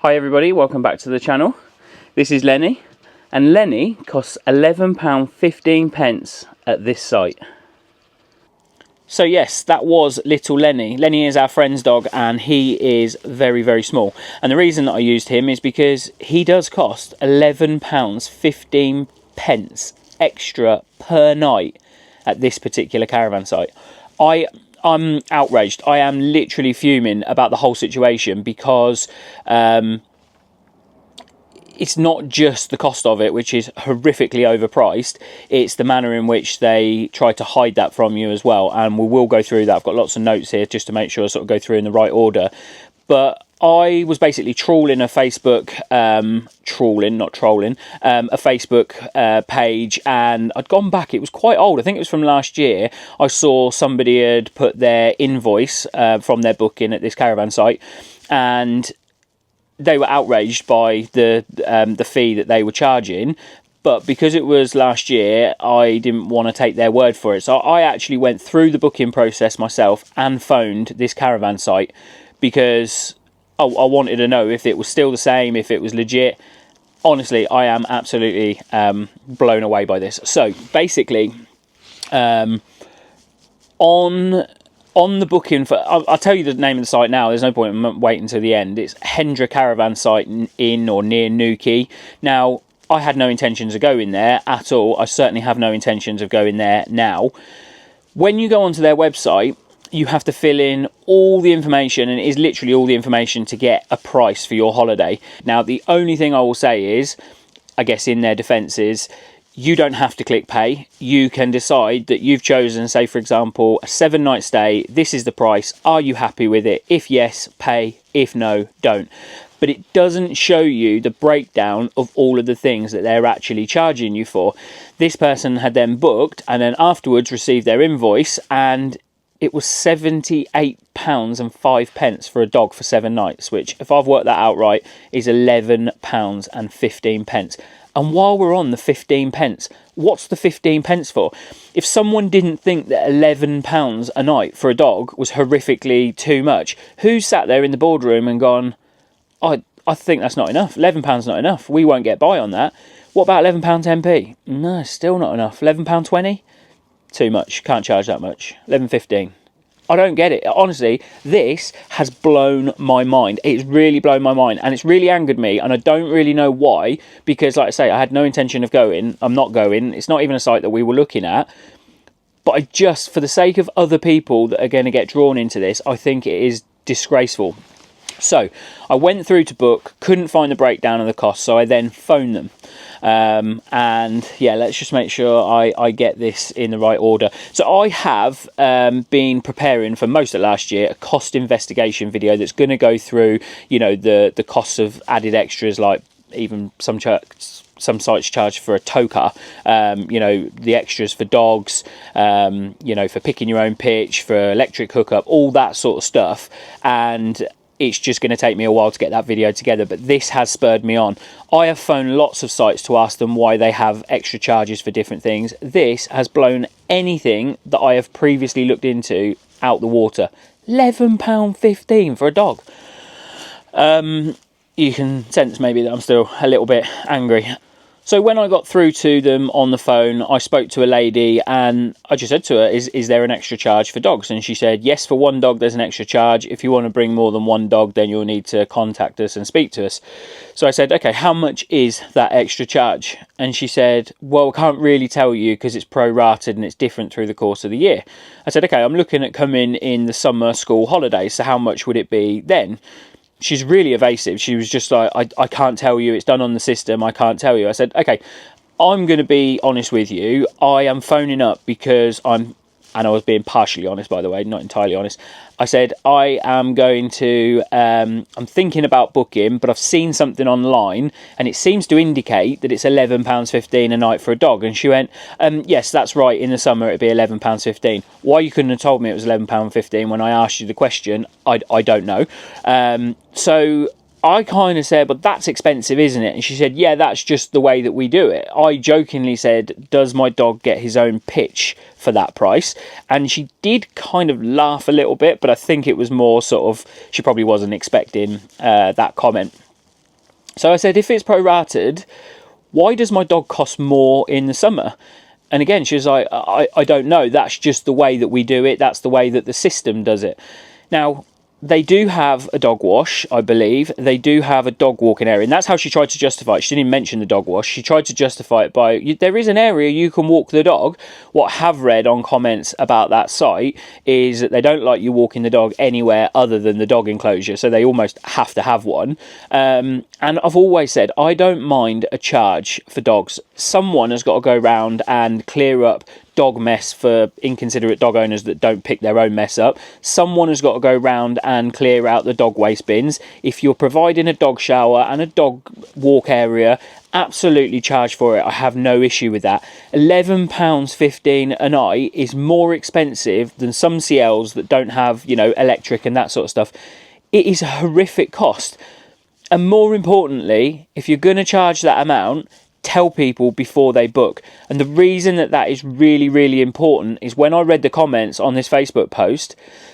Hi everybody, welcome back to the channel. This is Lenny, and Lenny costs £11.15 at this site. So yes, that was little Lenny. Lenny is our friend's dog and he is very, very small. And the reason that I used him is because he does cost £11.15 extra per night at this particular caravan site. I'm outraged. I am literally fuming about the whole situation because it's not just the cost of it, which is horrifically overpriced. It's the manner in which they try to hide that from you as well. And we will go through that. I've got lots of notes here just to make sure I sort of go through in the right order. But I was basically trawling a Facebook, a Facebook page, and I'd gone back. It was quite old. I think it was from last year. I saw somebody had put their invoice from their booking at this caravan site, and they were outraged by the fee that they were charging. But because it was last year, I didn't want to take their word for it. So I actually went through the booking process myself and phoned this caravan site because I wanted to know if it was still the same, if it was legit. Honestly, I am absolutely blown away by this. So basically, on the booking for, I'll tell you the name of the site now. There's no point in waiting until the end. It's Hendra Caravan Site in or near Newquay. Now, I had no intentions of going there at all. I certainly have no intentions of going there now. When you go onto their website, you have to fill in all the information, and it is literally all the information to get a price for your holiday. Now, the only thing I will say is, I guess in their defence is, you don't have to click pay. You can decide that you've chosen, say for example, a 7-night stay. This is the price. Are you happy with it? If yes, pay. If no, don't. But it doesn't show you the breakdown of all of the things that they're actually charging you for. This person had then booked and then afterwards received their invoice, and it was £78.05 for a dog for 7 nights, which, if I've worked that out right, is £11.15. And while we're on the 15p, what's the 15p for? If someone didn't think that £11 a night for a dog was horrifically too much, who sat there in the boardroom and gone, I think that's not enough. £11 not enough. We won't get by on that. What about £11.10p? No, still not enough. £11.20? Too much. Can't charge that much. £11.15. I don't get it. Honestly, this has blown my mind. It's really blown my mind, and it's really angered me, and I don't really know why, because like I say, I had no intention of going. I'm not going. It's not even a site that we were looking at. But I just, for the sake of other people that are going to get drawn into this, I think it is disgraceful. So I went through to book, couldn't find the breakdown of the cost, so I then phoned them. And yeah, let's just make sure I get this in the right order. So I have been preparing for most of last year a cost investigation video that's going to go through, you know, the costs of added extras, like even some sites charge for a tow car, you know, the extras for dogs, you know, for picking your own pitch, for electric hookup, all that sort of stuff. And it's just going to take me a while to get that video together, but this has spurred me on. I have phoned lots of sites to ask them why they have extra charges for different things. This has blown anything that I have previously looked into out the water. £11.15 for a dog. You can sense maybe that I'm still a little bit angry. So when I got through to them on the phone, I spoke to a lady and I just said to her, is there an extra charge for dogs? And she said, yes, for one dog there's an extra charge. If you want to bring more than one dog, then you'll need to contact us and speak to us. So I said, okay, how much is that extra charge? And she said, well, I can't really tell you because it's prorated and it's different through the course of the year. I said, okay, I'm looking at coming in the summer school holidays, so how much would it be then? She's really evasive. She was just like, I can't tell you. It's done on the system. I can't tell you. I said, okay, I'm going to be honest with you. I am phoning up because and I was being partially honest, by the way, not entirely honest. I said, I am going to, I'm thinking about booking, but I've seen something online and it seems to indicate that it's £11.15 a night for a dog. And she went, yes, that's right. In the summer, it'd be £11.15. Why you couldn't have told me it was £11.15 when I asked you the question, I don't know. So I kind of said, but that's expensive, isn't it? And she said, yeah, that's just the way that we do it. I jokingly said, does my dog get his own pitch for that price? And she did kind of laugh a little bit, but I think it was more sort of, she probably wasn't expecting that comment. So I said, if it's prorated, why does my dog cost more in the summer? And again, she was like, I don't know. That's just the way that we do it. That's the way that the system does it. Now, they do have a dog wash, I believe. They do have a dog walking area. And that's how she tried to justify it. She didn't even mention the dog wash. She tried to justify it by, there is an area you can walk the dog. What I have read on comments about that site is that they don't like you walking the dog anywhere other than the dog enclosure. So they almost have to have one. And I've always said, I don't mind a charge for dogs. Someone has got to go round and clear up dog mess for inconsiderate dog owners that don't pick their own mess up. Someone has got to go round and clear out the dog waste bins. If you're providing a dog shower and a dog walk area, absolutely charge for it. I have no issue with that. £11.15 a night is more expensive than some CLs that don't have, you know, electric and that sort of stuff. It is a horrific cost. And more importantly, if you're going to charge that amount, tell people before they book. And the reason that that is really, really important is when I read the comments on this Facebook post,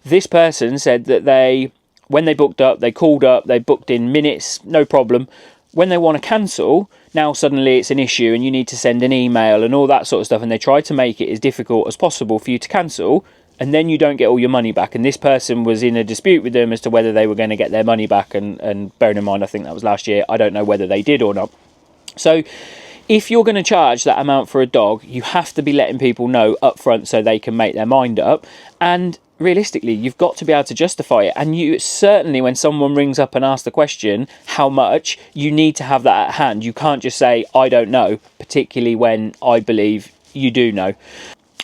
this person said that when they booked up, they called up, they booked in minutes, no problem. When they want to cancel, now suddenly it's an issue and you need to send an email and all that sort of stuff. And they try to make it as difficult as possible for you to cancel. And then you don't get all your money back. And this person was in a dispute with them as to whether they were going to get their money back. And bearing in mind, I think that was last year. I don't know whether they did or not. So if you're going to charge that amount for a dog, you have to be letting people know up front so they can make their mind up. And realistically, you've got to be able to justify it. And you certainly, when someone rings up and asks the question, how much, you need to have that at hand. You can't just say, I don't know, particularly when I believe you do know.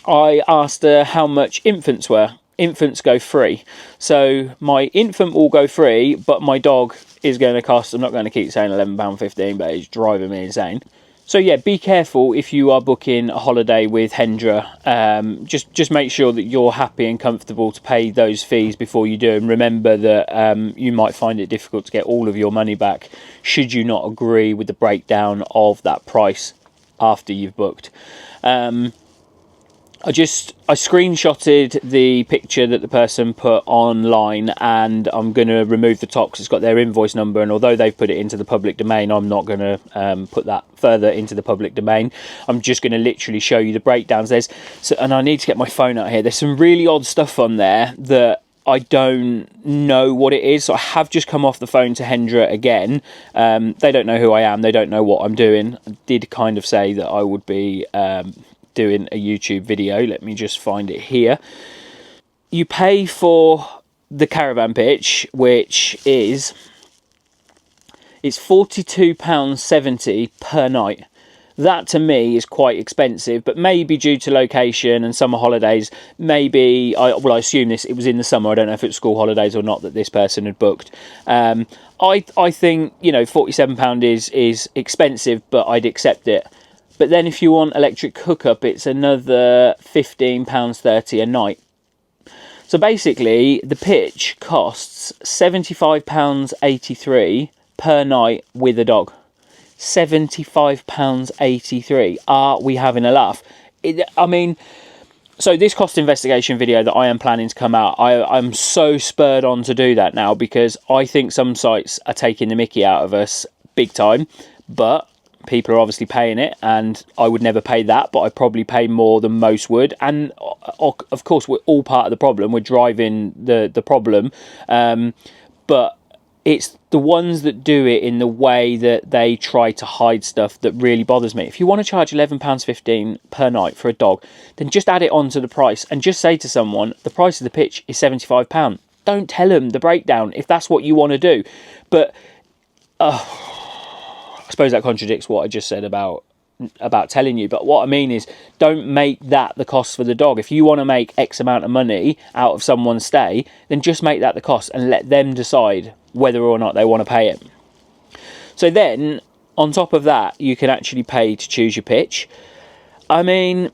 I asked her how much infants were. Infants go free. So my infant will go free, but my dog is going to cost, I'm not going to keep saying £11.15, but it's driving me insane. So yeah, be careful if you are booking a holiday with Hendra. Just make sure that you're happy and comfortable to pay those fees before you do. And remember that you might find it difficult to get all of your money back should you not agree with the breakdown of that price after you've booked. I screenshotted the picture that the person put online, and I'm going to remove the top because it's got their invoice number, and although they've put it into the public domain, I'm not going to put that further into the public domain. I'm just going to literally show you the breakdowns. And I need to get my phone out here. There's some really odd stuff on there that I don't know what it is. So I have just come off the phone to Hendra again. They don't know who I am. They don't know what I'm doing. I did kind of say that I would be doing a YouTube video. Let me just find it here. You pay for the caravan pitch, which is, it's £42.70 per night. That to me is quite expensive, but maybe due to location and summer holidays, maybe, I assume it was in the summer. I don't know if it was school holidays or not that this person had booked. I think, you know, £47 is expensive, but I'd accept it. But then if you want electric hookup, it's another £15.30 a night. So basically, the pitch costs £75.83 per night with a dog. £75.83. Are we having a laugh? So this cost investigation video that I am planning to come out, I'm so spurred on to do that now because I think some sites are taking the mickey out of us big time, but people are obviously paying it, and I would never pay that, but I probably pay more than most would. And of course, we're all part of the problem. We're driving the problem, but it's the ones that do it in the way that they try to hide stuff that really bothers me. If you want to charge £11.15 per night for a dog, then just add it onto the price and just say to someone, the price of the pitch is £75. Don't tell them the breakdown if that's what you want to do. But I suppose that contradicts what I just said about telling you. But what I mean is, don't make that the cost for the dog. If you want to make X amount of money out of someone's stay, then just make that the cost and let them decide whether or not they want to pay it. So then, on top of that, you can actually pay to choose your pitch. I mean,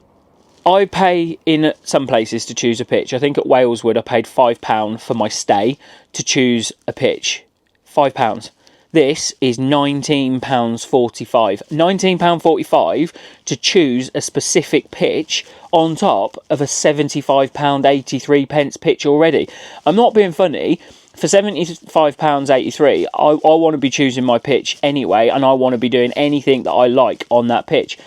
I pay in some places to choose a pitch. I think at Waleswood I paid £5 for my stay to choose a pitch. £5. This is £19.45. £19.45 to choose a specific pitch on top of a £75.83 pitch already. I'm not being funny. For £75.83, I want to be choosing my pitch anyway, and I want to be doing anything that I like on that pitch.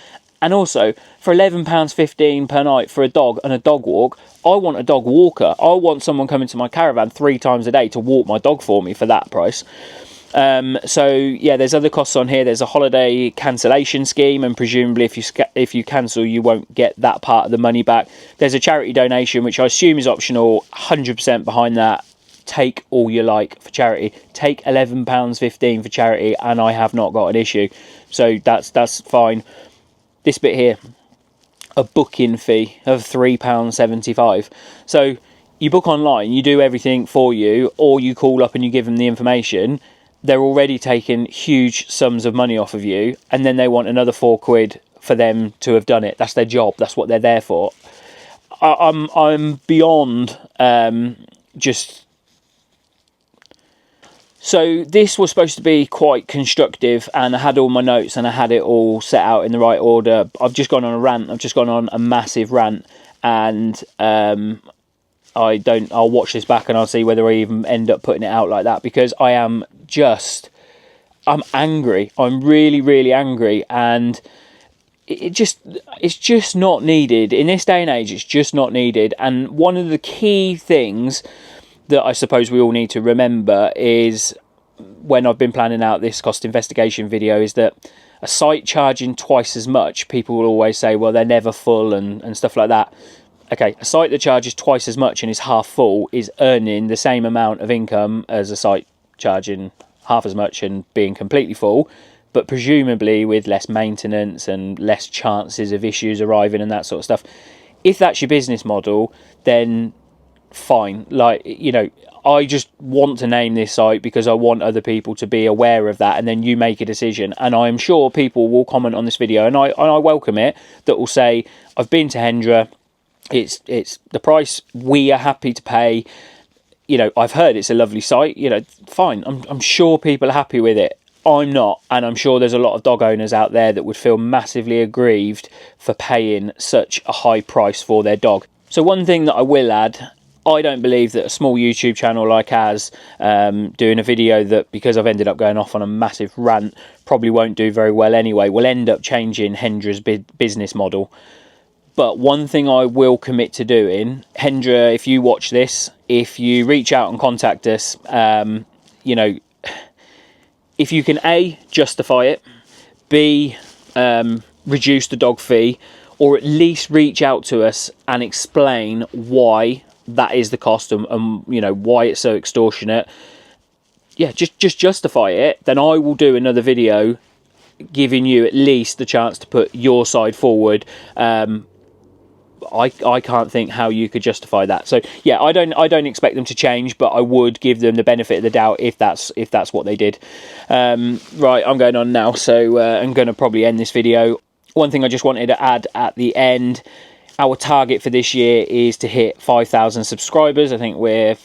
And also, for £11.15 per night for a dog and a dog walk, I want a dog walker. I want someone coming to my caravan 3 times a day to walk my dog for me for that price. So yeah, there's other costs on here. There's a holiday cancellation scheme, and presumably if you cancel, you won't get that part of the money back. There's a charity donation, which I assume is optional. 100% behind that. Take all you like for charity. Take £11.15 for charity, and I have not got an issue. So that's fine. This bit here, a booking fee of £3.75. So you book online, you do everything for you, or you call up and you give them the information. They're already taking huge sums of money off of you, and then they want another £4 for them to have done it. That's their job. That's what they're there for. I'm beyond just. So this was supposed to be quite constructive, and I had all my notes and I had it all set out in the right order. I've just gone on a rant. I've just gone on a massive rant, and I'll watch this back and I'll see whether I even end up putting it out like that, because I'm angry. I'm really, really angry, and it's just not needed. In this day and age, it's just not needed. And one of the key things that I suppose we all need to remember is, when I've been planning out this cost investigation video, is that a site charging twice as much, people will always say, well, they're never full and stuff like that. Okay, a site that charges twice as much and is half full is earning the same amount of income as a site charging half as much and being completely full, but presumably with less maintenance and less chances of issues arriving and that sort of stuff. If that's your business model, then fine. Like, you know, I just want to name this site because I want other people to be aware of that, and then you make a decision. And I'm sure people will comment on this video, and I welcome it, that will say, I've been to Hendra, it's the price we are happy to pay. You know, I've heard it's a lovely site. You know, fine. I'm sure people are happy with it. I'm not, and I'm sure there's a lot of dog owners out there that would feel massively aggrieved for paying such a high price for their dog. So one thing that I will add, I don't believe that a small YouTube channel like ours, doing a video that, because I've ended up going off on a massive rant, probably won't do very well anyway, will end up changing Hendra's business model. But one thing I will commit to doing, Hendra, if you watch this, if you reach out and contact us, you know, if you can A, justify it, B, reduce the dog fee, or at least reach out to us and explain why that is the cost, and you know, why it's so extortionate. Yeah, just justify it. Then I will do another video giving you at least the chance to put your side forward. I can't think how you could justify that. So yeah, I don't expect them to change, but I would give them the benefit of the doubt if that's what they did. Right, I'm going on now, so I'm going to probably end this video. One thing I just wanted to add at the end, our target for this year is to hit 5,000 subscribers. I think we're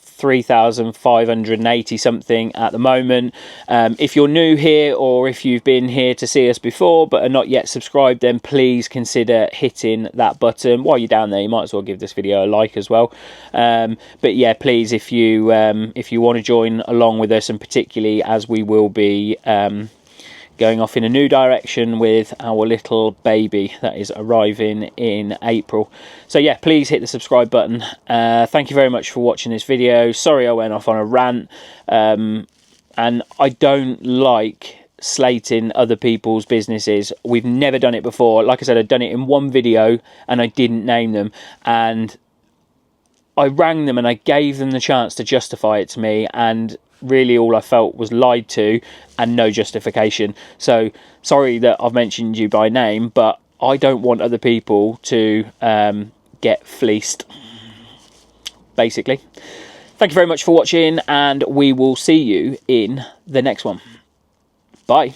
3,580 something at the moment. If you're new here, or if you've been here to see us before but are not yet subscribed, then please consider hitting that button. While you're down there, you might as well give this video a like as well. But yeah, please, if you want to join along with us, and particularly as we will be going off in a new direction with our little baby that is arriving in April. So yeah, please hit the subscribe button. Thank you very much for watching this video. Sorry I went off on a rant, and I don't like slating other people's businesses. We've never done it before. Like I said, I've done it in one video and I didn't name them, and I rang them and I gave them the chance to justify it to me, and really all I felt was lied to and no justification. So sorry that I've mentioned you by name, but I don't want other people to get fleeced, basically. Thank you very much for watching, and we will see you in the next one. Bye.